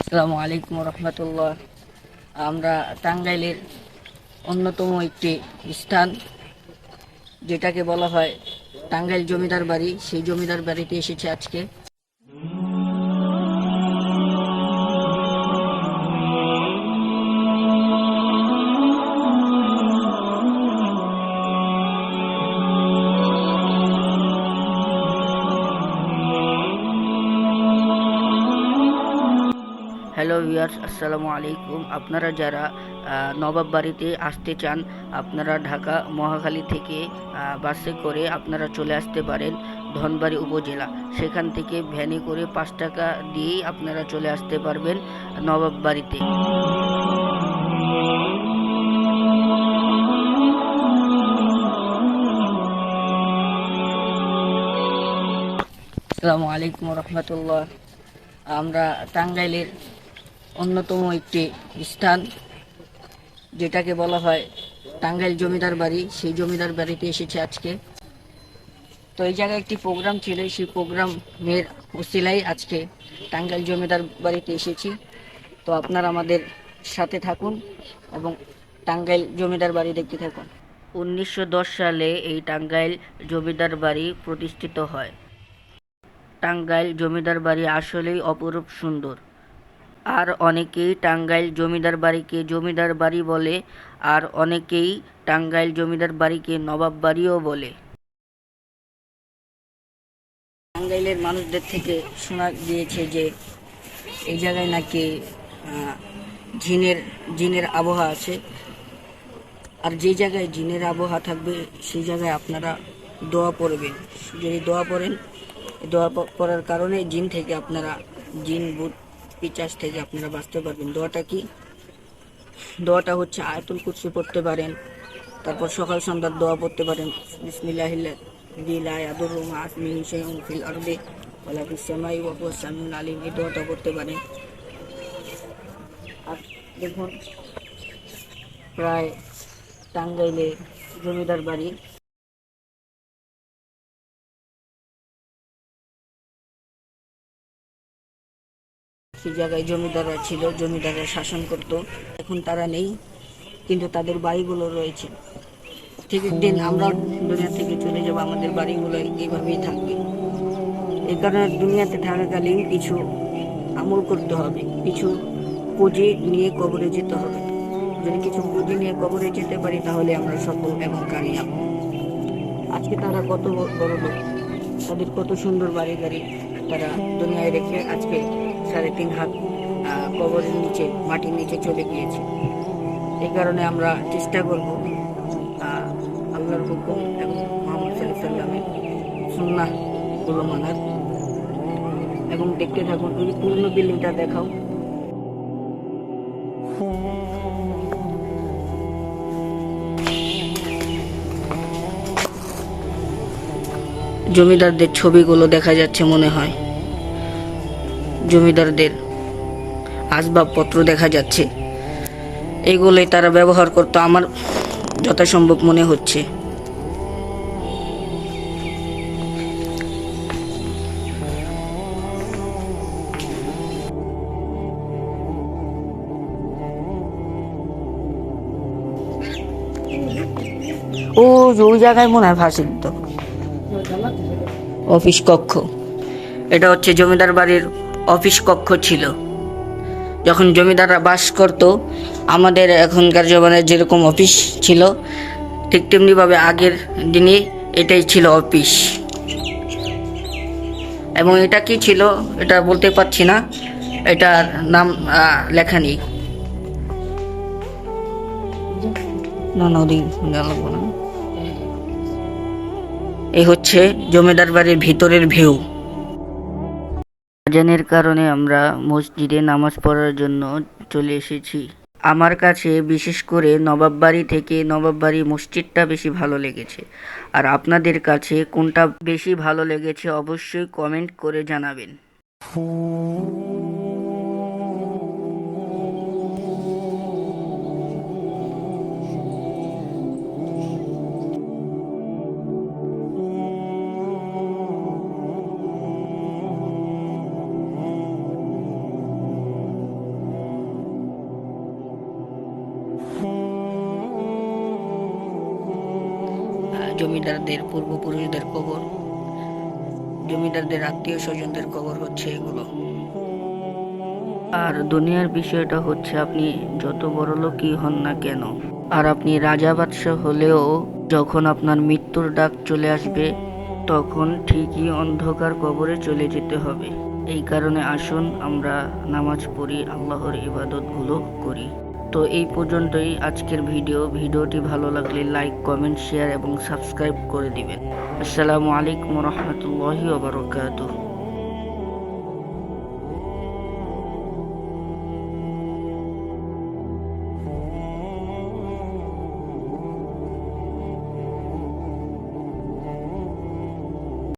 আসসালামু আলাইকুম রহমতুল্লাহ। আমরা টাঙ্গাইলের অন্যতম একটি স্থান, যেটাকে বলা হয় টাঙ্গাইল জমিদার বাড়ি, সেই জমিদার বাড়িতে এসেছি আজকে। হ্যালো ভিউয়ার্স, আসসালামু আলাইকুম। আপনারা যারা নবাব বাড়িতে আসতে চান, আপনারা ঢাকা মহাখালী থেকে বাসে করে আপনারা চলে আসতে পারেন ধনবাড়ী উপজেলা। সেখান থেকে ভ্যানে করে 5 টাকা দিয়েই আপনারা চলে আসতে পারবেন নবাব বাড়িতে। আসসালামু আলাইকুম রহমতুল্লাহ। আমরা টাঙ্গাইলের অন্যতম একটি স্থান, যেটাকে বলা হয় টাঙ্গাইল জমিদার বাড়ি, সেই জমিদার বাড়িতে এসেছি আজকে। তো এই জায়গায় একটি প্রোগ্রাম ছিল, সেই প্রোগ্রামের উসিলায় আজকে টাঙ্গাইল জমিদার বাড়িতে এসেছি। তো আপনারা আমাদের সাথে থাকুন এবং টাঙ্গাইল জমিদার বাড়ি দেখতে থাকুন। 1910 সালে এই টাঙ্গাইল জমিদার বাড়ি প্রতিষ্ঠিত হয়। টাঙ্গাইল জমিদার বাড়ি আসলেই অপরূপ সুন্দর। আর অনেকেই টাঙ্গাইল জমিদার বাড়িকে জমিদার বাড়ি বলে, আর অনেকেই টাঙ্গাইল জমিদার বাড়িকে নবাব বাড়িও বলে। টাঙ্গাইলের মানুষদের থেকে শোনা গিয়েছে যে এই জায়গায় নাকি জিনের জিনের আবহাওয়া আছে। আর যে জায়গায় জিনের আবহাওয়া থাকবে সেই জায়গায় আপনারা দোয়া পড়বেন। যদি দোয়া পড়েন, দোয়া পড়ার কারণে জিন থেকে আপনারা, জিন ভূত পিচাস থেকে আপনারা বাঁচতে পারবেন। দোয়াটা কি? দোয়াটা হচ্ছে আয়াতুল কুরসি পড়তে পারেন, তারপর সকাল সন্ধ্যার দোয়া পড়তে পারেন, বিসমিল্লাহিল্লাযী লা ইয়াদুররু মা ইসমিহি শাইউন ফিল আরদি ওয়ালা ফিস সামাই ওয়া হুয়াস সামিউল আলিম, এই দোয়াটা পড়তে পারেন। আর দেখুন, প্রায় টাঙ্গাইলে জমিদার বাড়ি। সেই জায়গায় জমিদাররা ছিল, জমিদাররা শাসন করত। এখন তারা নেই, কিন্তু তাদের বাড়িগুলো রয়েছে। ঠিক একদিন আমরা দুনিয়া থেকে চলে যাব, আমাদের বাড়িগুলো এইভাবেই থাকবে। এই কারণে দুনিয়াতে থাকাকালীন কিছু আমল করতে হবে, কিছু পুঁজি নিয়ে কবরে যেতে হবে। যদি কিছু পুঁজি নিয়ে কবরে যেতে পারি তাহলে আমরা সফল এবং কামিয়াব। আজকে তারা কত বড় লোক, তাদের কত সুন্দর বাড়ি গাড়ি তারা দুনিয়ায় রেখে আজকে 3.5 হাত কবরের নিচে, মাটির নিচে চলে গিয়েছে। এই কারণে আমরা চেষ্টা করব আল্লাহর হুকুম এবং মুহাম্মদ সাল্লাল্লাহু আলাইহি সাল্লামের সুন্নাহগুলো মানার। এবং দেখতে থাকুন। ওই পুরনো বিল্ডিংটা দেখাও। জমিদারদের ছবিগুলো দেখা যাচ্ছে মনে হয়, জমিদারদের আসবাবপত্র দেখা যাচ্ছে। এগুলোই তারা ব্যবহার করতো আমার যথাসম্ভব মনে হচ্ছে। ও ওই জায়গায় মনে হয় ফাঁসি দিত অফিস কক্ষ। এটা হচ্ছে জমিদার বাড়ির অফিস কক্ষ ছিল, যখন জমিদাররা বাস করত। আমাদের এখনকার জমানায় যেরকম অফিস ছিল, ঠিক তেমনিভাবে আগের দিনে এটাই ছিল অফিস। এবং এটা কি ছিল এটা বলতে পারছি না, এটার নাম লেখা নেই। এই হচ্ছে জমিদার বাড়ির ভিতরের ভিউ। আজানের কারণে আমরা মসজিদে নামাজ পড়ার জন্য চলে এসেছি। আমার কাছে বিশেষ করে নবাব বাড়ি থেকে নবাব বাড়ি মসজিদটা বেশি ভালো লেগেছে। আর আপনাদের কাছে কোনটা বেশি ভালো লেগেছে অবশ্যই কমেন্ট করে জানাবেন। জমিদারদের পূর্বপুরুষদের কবর, জমিদারদের আত্মীয় স্বজনদের কবর হচ্ছে এগুলো। আর দুনিয়ার বিষয়টা হচ্ছে, আপনি যত বড় লোকই হন না কেন, আর আপনি রাজা বাদশাহ হলেও যখন আপনার মৃত্যুর ডাক চলে আসবে, তখন ঠিকই অন্ধকার কবরে চলে যেতে হবে। এই কারণে আসুন আমরা নামাজ পড়ি, আল্লাহর ইবাদতগুলো করি। তো এই পর্যন্তই আজকের ভিডিওটি ভালো লাগলে লাইক, কমেন্ট, শেয়ার এবং সাবস্ক্রাইব করে দিবেন। আসসালামু আলাইকুম ওয়া রাহমাতুল্লাহি ওয়া বারাকাতুহু।